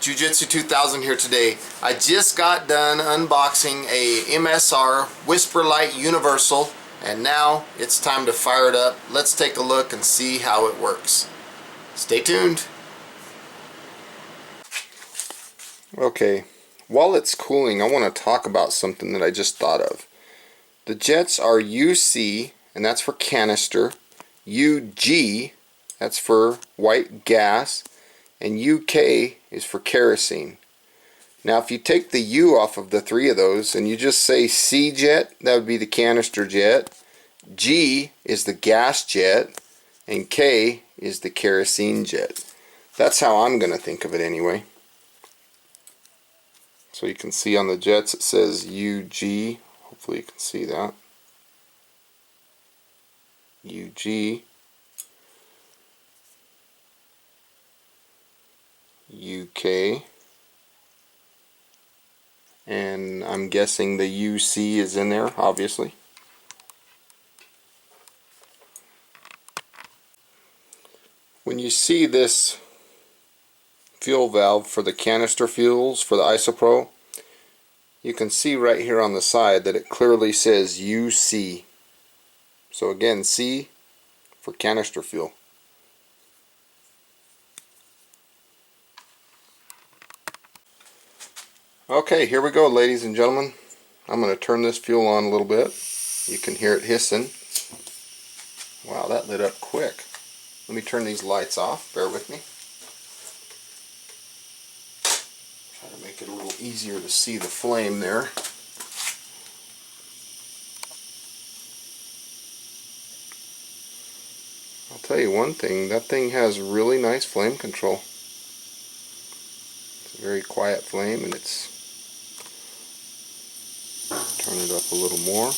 Jiu-Jitsu 2000 here today. I just got done unboxing a MSR WhisperLite Universal, and now it's time to fire it up. Let's take a look and see how it works. Stay tuned. Okay, while it's cooling, I want to talk about something that I just thought of. The jets are UC, and that's for canister, UG, that's for white gas, and UK is for kerosene. Now if you take the U off of the three of those and you just say C jet, that would be the canister jet, G is the gas jet, and K is the kerosene jet. That's how I'm going to think of it anyway. So you can see on the jets it says UG, hopefully you can see that. UG, UK, and I'm guessing the UC is in there, obviously. When you see this fuel valve for the canister fuels for the isopro, you can see right here on the side that it clearly says UC. So again, C for canister fuel. Okay, here we go, ladies and gentlemen. I'm going to turn this fuel on a little bit. You can hear it hissing. Wow, that lit up quick. Let me turn these lights off. Bear with me. Try to make it a little easier to see the flame there. I'll tell you one thing, that thing has really nice flame control. It's a very quiet flame, and it's turn it up a little more.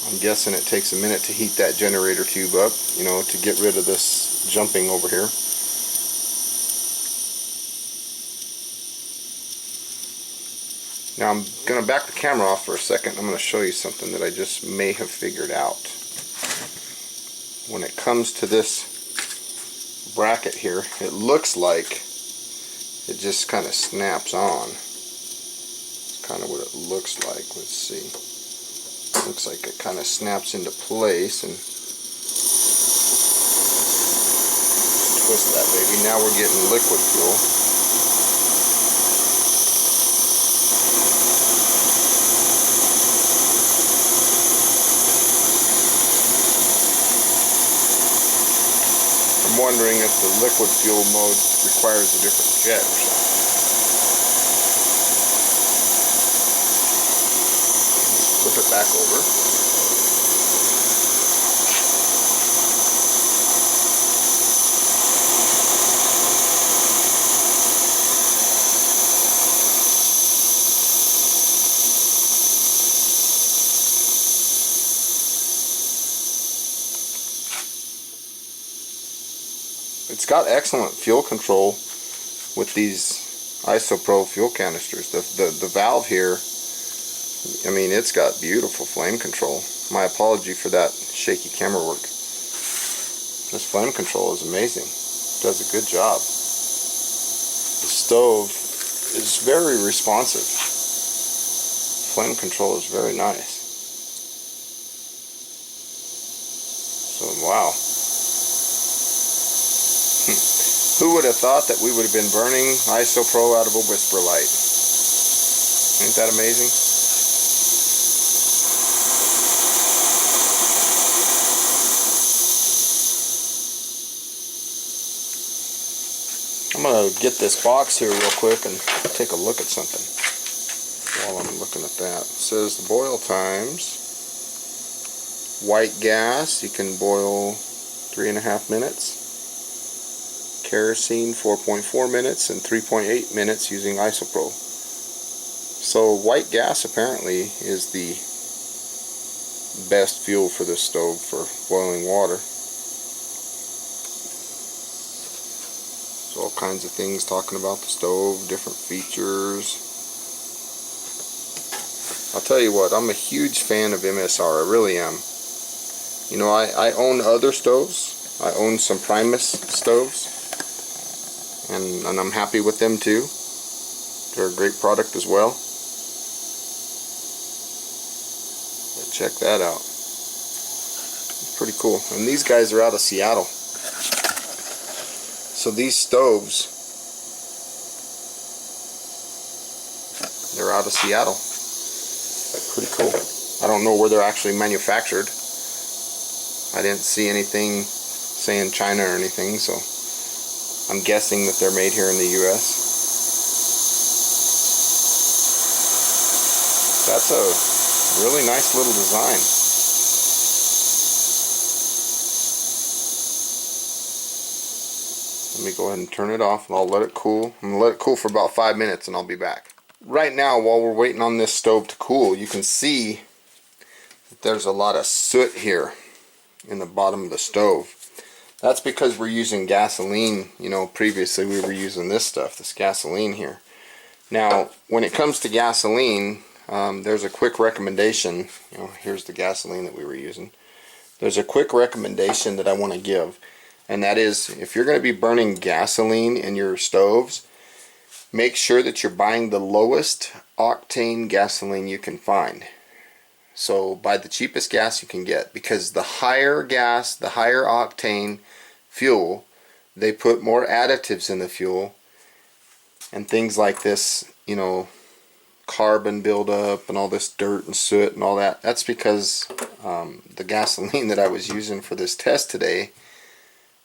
I'm guessing it takes a minute to heat that generator tube up, you know, to get rid of this jumping over here. Now I'm going to back the camera off for a second. I'm going to show you something that I just may have figured out. When it comes to this bracket here, it looks like it just kind of snaps on. It's kind of what it looks like. Let's see. It looks like it kind of snaps into place, and twist that baby. Now we're getting liquid fuel. I'm wondering if the liquid fuel mode requires a different jet or something. Flip it back over. It's got excellent fuel control with these isopro fuel canisters. The valve here, I mean, it's got beautiful flame control. My apology for that shaky camera work. This flame control is amazing. It does a good job. The stove is very responsive. Flame control is very nice. So, wow. Who would have thought that we would have been burning isopro out of a WhisperLite? Ain't that amazing? I'm going to get this box here real quick and take a look at something while I'm looking at that. It says the boil times. White gas, you can boil 3.5 minutes. Kerosene 4.4 minutes, and 3.8 minutes using isopro. So white gas apparently is the best fuel for this stove for boiling water. So all kinds of things talking about the stove, different features. I'll tell you what, I'm a huge fan of MSR, I really am. You know, I own other stoves, I own some Primus stoves, and I'm happy with them too. They're a great product as well. But check that out. It's pretty cool. And these guys are out of Seattle. So these stoves, they're out of Seattle. That's pretty cool. I don't know where they're actually manufactured. I didn't see anything saying China or anything, so I'm guessing that they're made here in the US. That's a really nice little design. Let me go ahead and turn it off and I'll let it cool. I'm going to let it cool for about 5 minutes and I'll be back. Right now, while we're waiting on this stove to cool, you can see that there's a lot of soot here in the bottom of the stove. That's because we're using gasoline. You know, previously we were using this stuff, this gasoline here. Now, when it comes to gasoline, there's a quick recommendation. You know, here's the gasoline that we were using. There's a quick recommendation that I want to give, and that is, if you're going to be burning gasoline in your stoves, make sure that you're buying the lowest octane gasoline you can find. So buy the cheapest gas you can get, because the higher gas, the higher octane fuel, they put more additives in the fuel and things like this, you know, carbon buildup and all this dirt and soot and all that. That's because the gasoline that I was using for this test today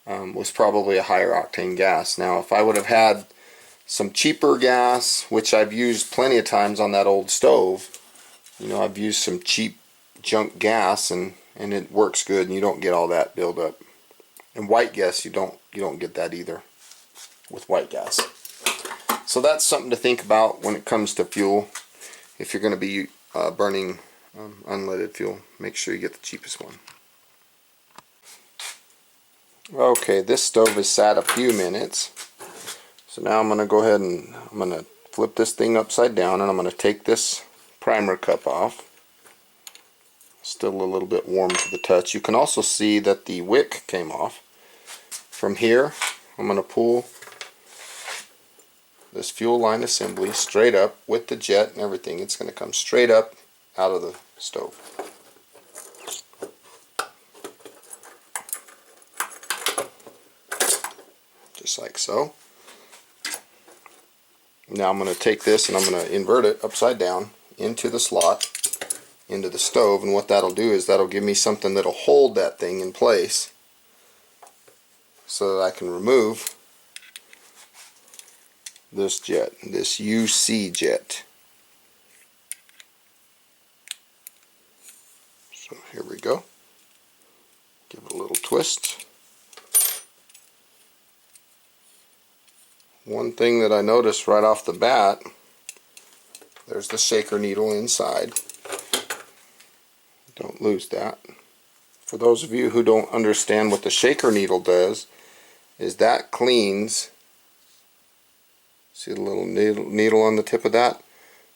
was probably a higher octane gas. Now, if I would have had some cheaper gas, which I've used plenty of times on that old stove, you know, I've used some cheap junk gas, and it works good, and you don't get all that buildup. And white gas, you don't get that either with white gas. So that's something to think about when it comes to fuel. If you're going to be burning unleaded fuel, make sure you get the cheapest one. Okay, this stove is sat a few minutes. So now I'm going to go ahead and I'm going to flip this thing upside down, and I'm going to take this primer cup off. Still a little bit warm to the touch. You can also see that the wick came off. From here, I'm going to pull this fuel line assembly straight up with the jet and everything. It's going to come straight up out of the stove. Just like so. Now I'm going to take this and I'm going to invert it upside down into the slot, into the stove, and what that'll do is that'll give me something that'll hold that thing in place so that I can remove this jet, this UC jet. So here we go. Give it a little twist. One thing that I noticed right off the bat, there's the shaker needle inside. Don't lose that. For those of you who don't understand what the shaker needle does, is that cleans, see the little needle on the tip of that?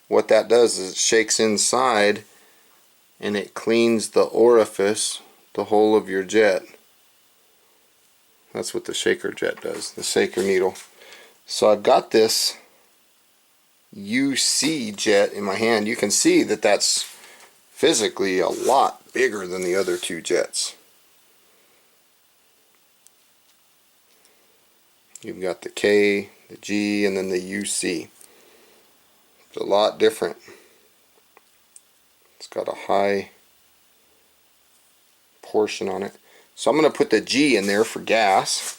What that does is it shakes inside and it cleans the orifice, the hole of your jet. That's what the shaker jet does, the shaker needle. So I've got this UC jet in my hand. You can see that that's physically a lot bigger than the other two jets. You've got the K, the G, and then the UC. It's a lot different. It's got a high portion on it. So I'm going to put the G in there for gas.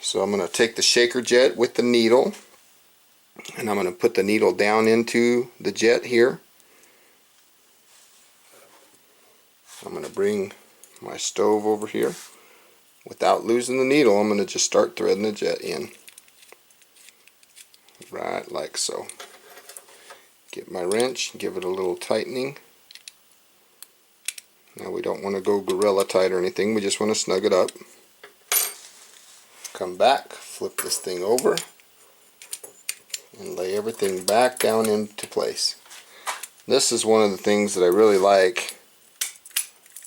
So I'm going to take the shaker jet with the needle, and I'm going to put the needle down into the jet here. I'm going to bring my stove over here. Without losing the needle, I'm going to just start threading the jet in. Right like so. Get my wrench, give it a little tightening. Now we don't want to go gorilla tight or anything, we just want to snug it up. Come back, flip this thing over, and lay everything back down into place. This is one of the things that I really like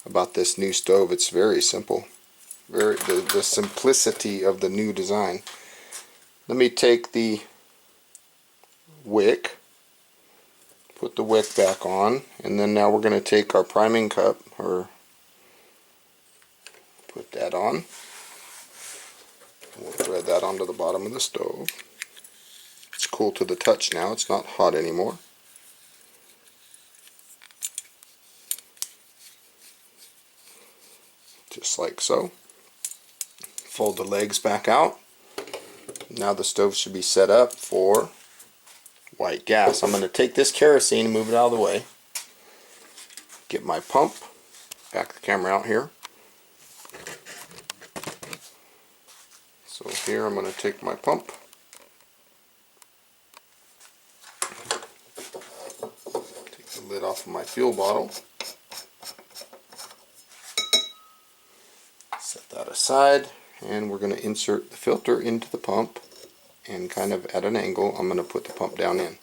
about this new stove. It's very simple. the simplicity of the new design. Let me take the wick, put the wick back on, and then now we're going to take our priming cup, or put that on. We'll thread that onto the bottom of the stove. It's cool to the touch now, it's not hot anymore. Just like so. Fold the legs back out. Now the stove should be set up for white gas. I'm going to take this kerosene and move it out of the way. Get my pump. Back the camera out here. So here I'm going to take my pump. Take the lid off of my fuel bottle. Set that aside, and we're going to insert the filter into the pump, and kind of at an angle I'm going to put the pump down in.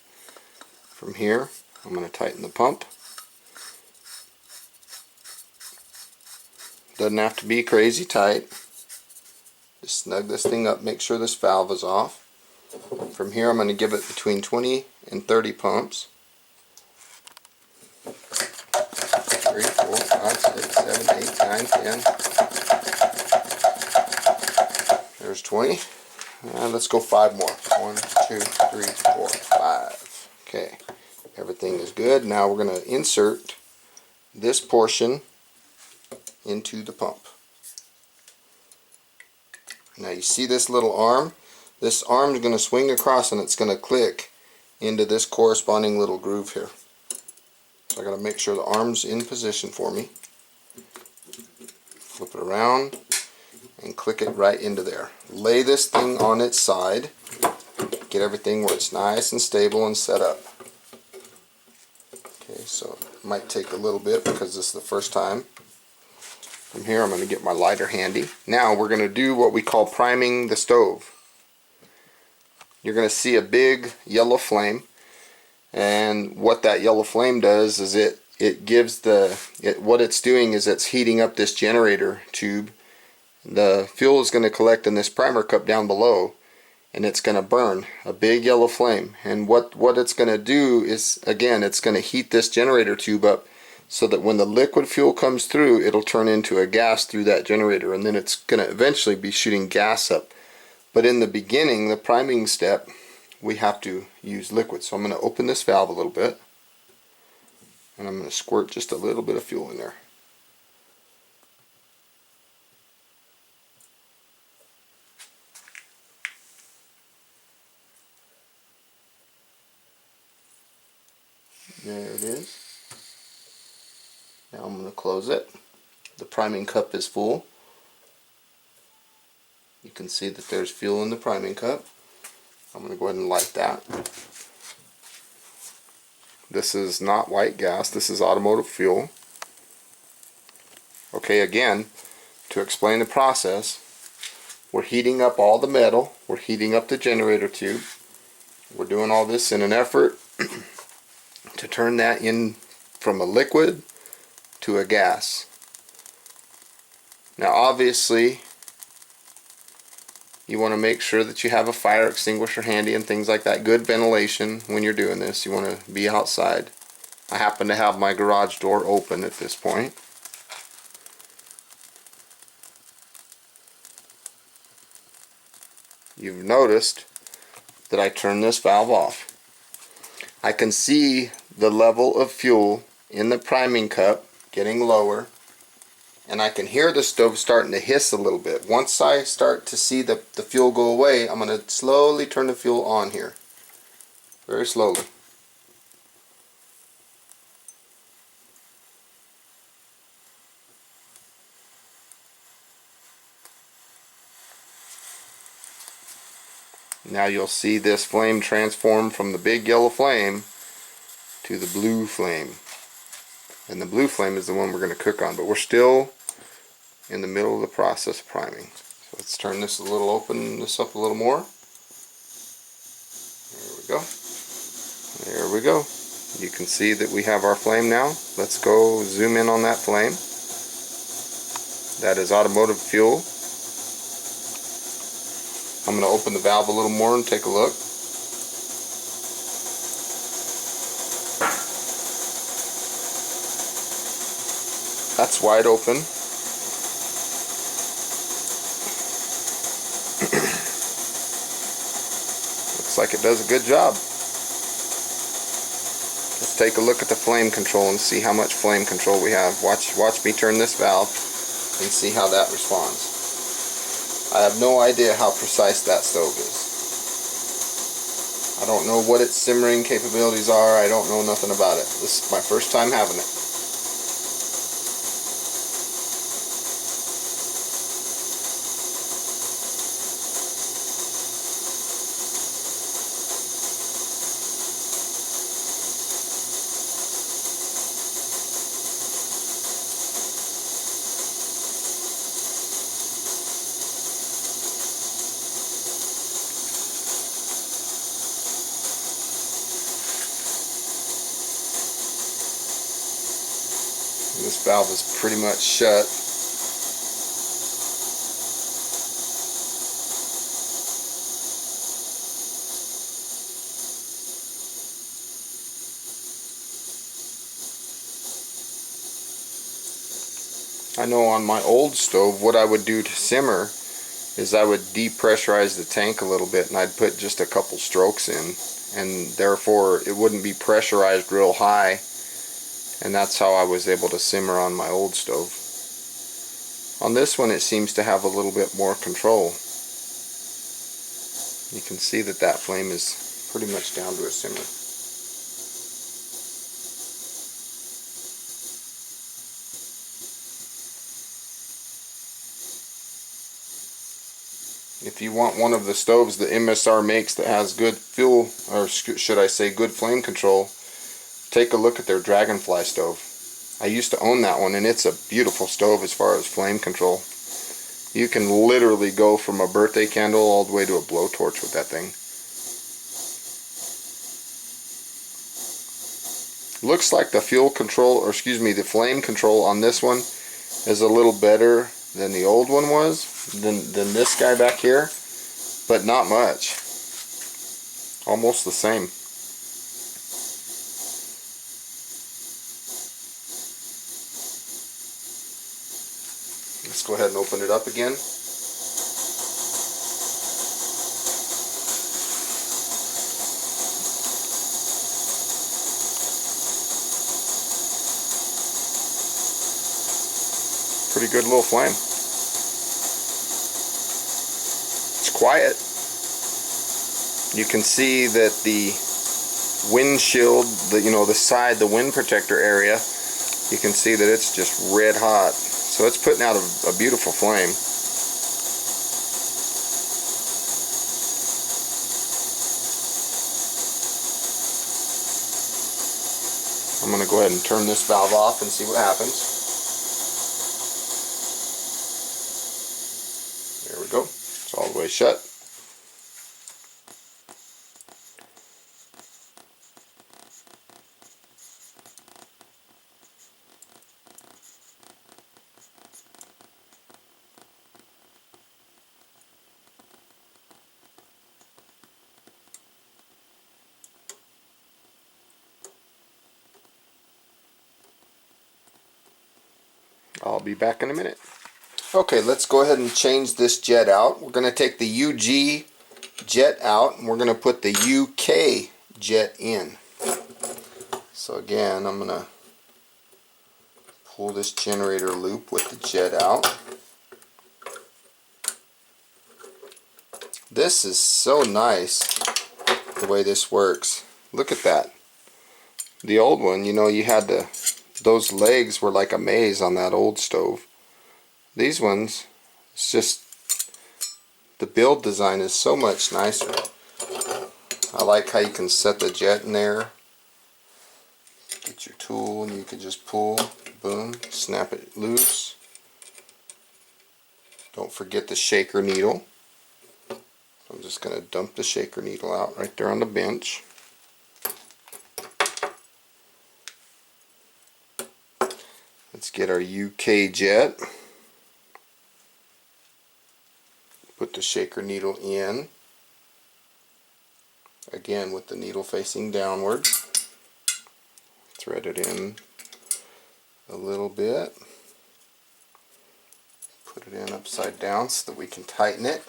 From here I'm going to tighten the pump. Doesn't have to be crazy tight. Just snug this thing up, make sure this valve is off. From here I'm going to give it between 20 and 30 pumps. 3, 4, 5, 6, 7, 8, 9, 10. There's 20. Let's go 5 more. 1, 2, 3, 4, 5. Okay, everything is good. Now we're going to insert this portion into the pump. Now you see this little arm? This arm is going to swing across and it's going to click into this corresponding little groove here. So I got to make sure the arm's in position for me. Flip it around and click it right into there. Lay this thing on its side. Get everything where it's nice and stable and set up. Okay, so it might take a little bit because this is the first time. From here I'm going to get my lighter handy. Now we're going to do what we call priming the stove. You're going to see a big yellow flame, and what that yellow flame does is it gives what it's doing is it's heating up this generator tube. The fuel is going to collect in this primer cup down below, and it's going to burn a big yellow flame. And what it's going to do is, again, it's going to heat this generator tube up so that when the liquid fuel comes through, it'll turn into a gas through that generator, and then it's going to eventually be shooting gas up. But in the beginning, the priming step, we have to use liquid. So I'm going to open this valve a little bit, and I'm going to squirt just a little bit of fuel in there. There it is. Now I'm going to close it. The priming cup is full. You can see that there's fuel in the priming cup. I'm going to go ahead and light that. This is not white gas, this is automotive fuel. Okay, again, to explain the process, we're heating up all the metal, we're heating up the generator tube. We're doing all this in an effort to turn that in from a liquid to a gas. Now obviously you want to make sure that you have a fire extinguisher handy and things like that. Good ventilation when you're doing this. You want to be outside. I happen to have my garage door open at this point. You've noticed that I turned this valve off. I can see the level of fuel in the priming cup getting lower, and I can hear the stove starting to hiss a little bit. Once I start to see the fuel go away, I'm going to slowly turn the fuel on here. Very slowly. Now you'll see this flame transform from the big yellow flame to the blue flame. And the blue flame is the one we're going to cook on, but we're still in the middle of the process of priming. So let's turn this a little, open this up a little more. There we go. There we go. You can see that we have our flame now. Let's go zoom in on that flame. That is automotive fuel. I'm going to open the valve a little more and take a look. That's wide open. Looks like it does a good job. Let's take a look at the flame control and see how much flame control we have. Watch me turn this valve and see how that responds. I have no idea how precise that stove is. I don't know what its simmering capabilities are. I don't know nothing about it. This is my first time having it. This valve is pretty much shut. I know on my old stove what I would do to simmer is I would depressurize the tank a little bit, and I'd put just a couple strokes in, and therefore it wouldn't be pressurized real high, and that's how I was able to simmer on my old stove. On this one it seems to have a little bit more control. You can see that that flame is pretty much down to a simmer. If you want one of the stoves the MSR makes that has good fuel, or should I say good flame control, take a look at their Dragonfly stove. I used to own that one, and it's a beautiful stove as far as flame control. You can literally go from a birthday candle all the way to a blowtorch with that thing. Looks like the fuel control, or excuse me, the flame control on this one is a little better than the old one was, than this guy back here, but not much. Almost the same. Let's go ahead and open it up again. Pretty good little flame. It's quiet. You can see that the windshield, the side, the wind protector area, you can see that it's just red hot. So it's putting out a beautiful flame. I'm going to go ahead and turn this valve off and see what happens. There we go. It's all the way shut. I'll be back in a minute. Okay, let's go ahead and change this jet out. We're going to take the UG jet out, and we're going to put the UK jet in. So again, I'm going to pull this generator loop with the jet out. This is so nice the way this works. Look at that. The old one, you had those legs were like a maze on that old stove. These ones, it's just, the build design is so much nicer. I like how you can set the jet in there. Get your tool and you can just pull, boom, snap it loose. Don't forget the shaker needle. I'm just going to dump the shaker needle out right there on the bench. Let's get our UK jet. Put the shaker needle in, again with the needle facing downward. Thread it in a little bit. Put it in upside down so that we can tighten it.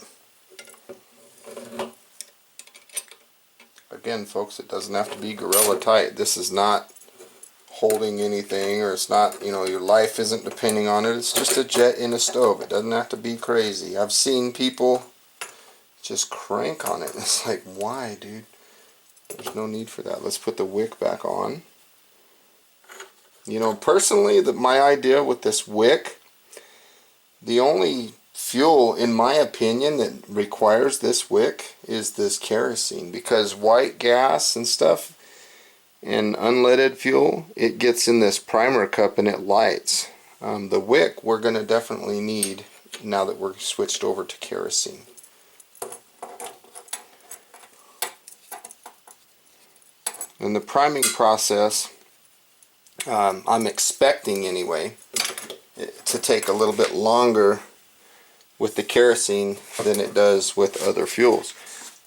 Again, folks, it doesn't have to be gorilla tight. This is not holding anything, or it's not, you know, your life isn't depending on it. It's just a jet in a stove. It doesn't have to be crazy. I've seen people just crank on it. It's like, why, dude? There's no need for that. Let's put the wick back on. You know, personally, my idea with this wick, the only fuel, in my opinion, that requires this wick is this kerosene, because white gas and stuff and unleaded fuel, it gets in this primer cup and it lights. The wick we're going to definitely need now that we're switched over to kerosene. In the priming process, I'm expecting anyway it to take a little bit longer with the kerosene than it does with other fuels.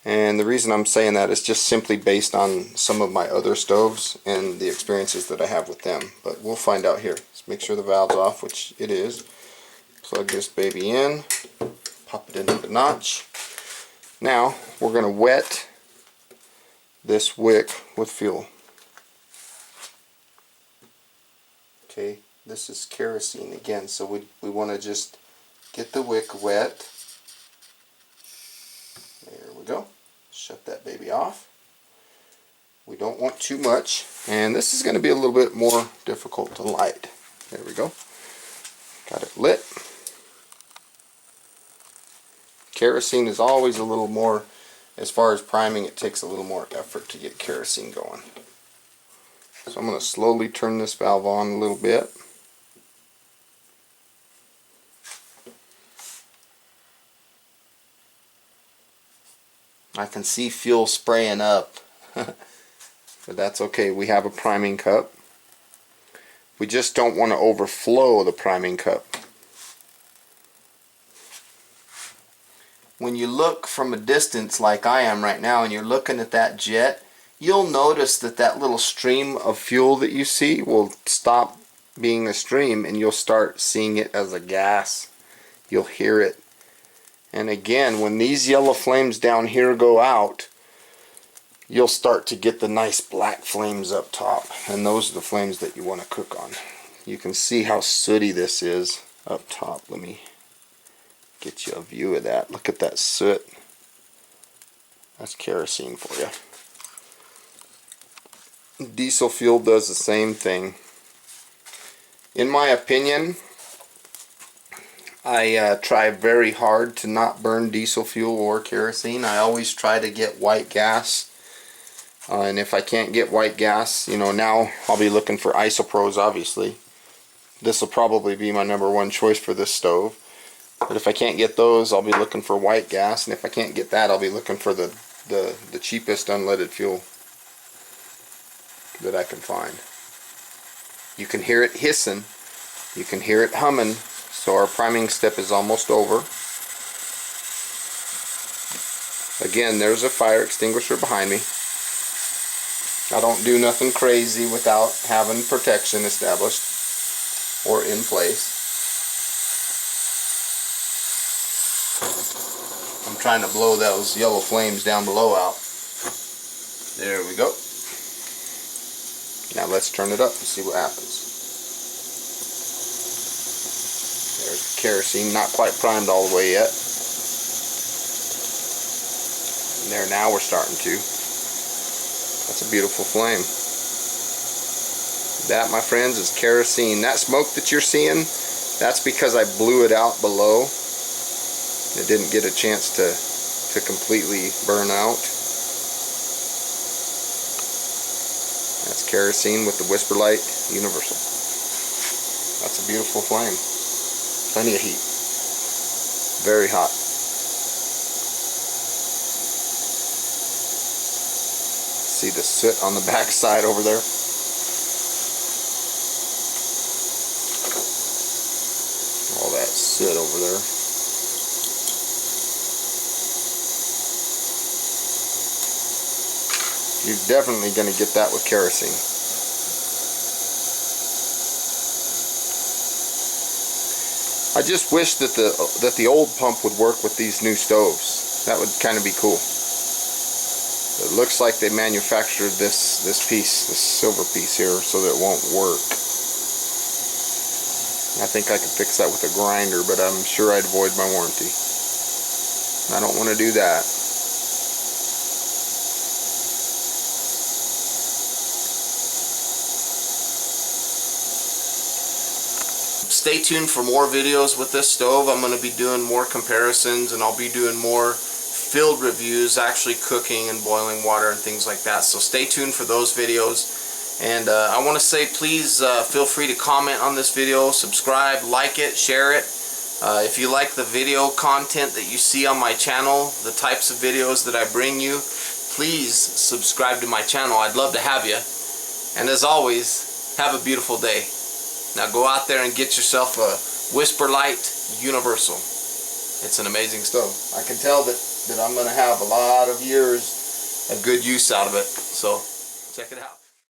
And the reason I'm saying that is just simply based on some of my other stoves and the experiences that I have with them. But we'll find out here. Let's make sure the valve's off, which it is. Plug this baby in, pop it into the notch. Now we're going to wet this wick with fuel. Okay, this is kerosene again, so we want to just get the wick wet. There we go. Shut that baby off. We don't want too much, and this is going to be a little bit more difficult to light. There we go. Got it lit. Kerosene is always a little more, as far as priming, it takes a little more effort to get kerosene going. So I'm going to slowly turn this valve on a little bit. I can see fuel spraying up, but that's okay. We have a priming cup. We just don't want to overflow the priming cup. When you look from a distance like I am right now and you're looking at that jet, you'll notice that that little stream of fuel that you see will stop being a stream and you'll start seeing it as a gas. You'll hear it. And again, when these yellow flames down here go out, you'll start to get the nice black flames up top. And those are the flames that you want to cook on. You can see how sooty this is up top. Let me get you a view of that. Look at that soot. That's kerosene for you. Diesel fuel does the same thing. In my opinion, I try very hard to not burn diesel fuel or kerosene. I always try to get white gas. And if I can't get white gas, you know, now I'll be looking for isopros, obviously. This will probably be my #1 choice for this stove. But if I can't get those, I'll be looking for white gas. And if I can't get that, I'll be looking for the cheapest unleaded fuel that I can find. You can hear it hissing. You can hear it humming. So our priming step is almost over. Again, there's a fire extinguisher behind me. I don't do nothing crazy without having protection established or in place. I'm trying to blow those yellow flames down below out. There we go. Now let's turn it up and see what happens. There's the kerosene, not quite primed all the way yet. And there, now we're starting to. That's a beautiful flame. That, my friends, is kerosene. That smoke that you're seeing, that's because I blew it out below. It didn't get a chance to completely burn out. That's kerosene with the WhisperLite Universal. That's a beautiful flame. Plenty of heat. Very hot. See the soot on the back side over there? All that soot over there. You're definitely going to get that with kerosene. I just wish that the old pump would work with these new stoves. That would kind of be cool. It looks like they manufactured this piece, this silver piece here, so that it won't work. I think I could fix that with a grinder, but I'm sure I'd void my warranty. I don't want to do that. Stay tuned for more videos with this stove. I'm going to be doing more comparisons, and I'll be doing more field reviews, actually cooking and boiling water and things like that. So stay tuned for those videos. And I want to say, please feel free to comment on this video, subscribe, like it, share it. If you like the video content that you see on my channel, the types of videos that I bring you, please subscribe to my channel. I'd love to have you. And as always, have a beautiful day. Now go out there and get yourself a WhisperLite Universal. It's an amazing stove. I can tell that I'm going to have a lot of years of good use out of it. So check it out.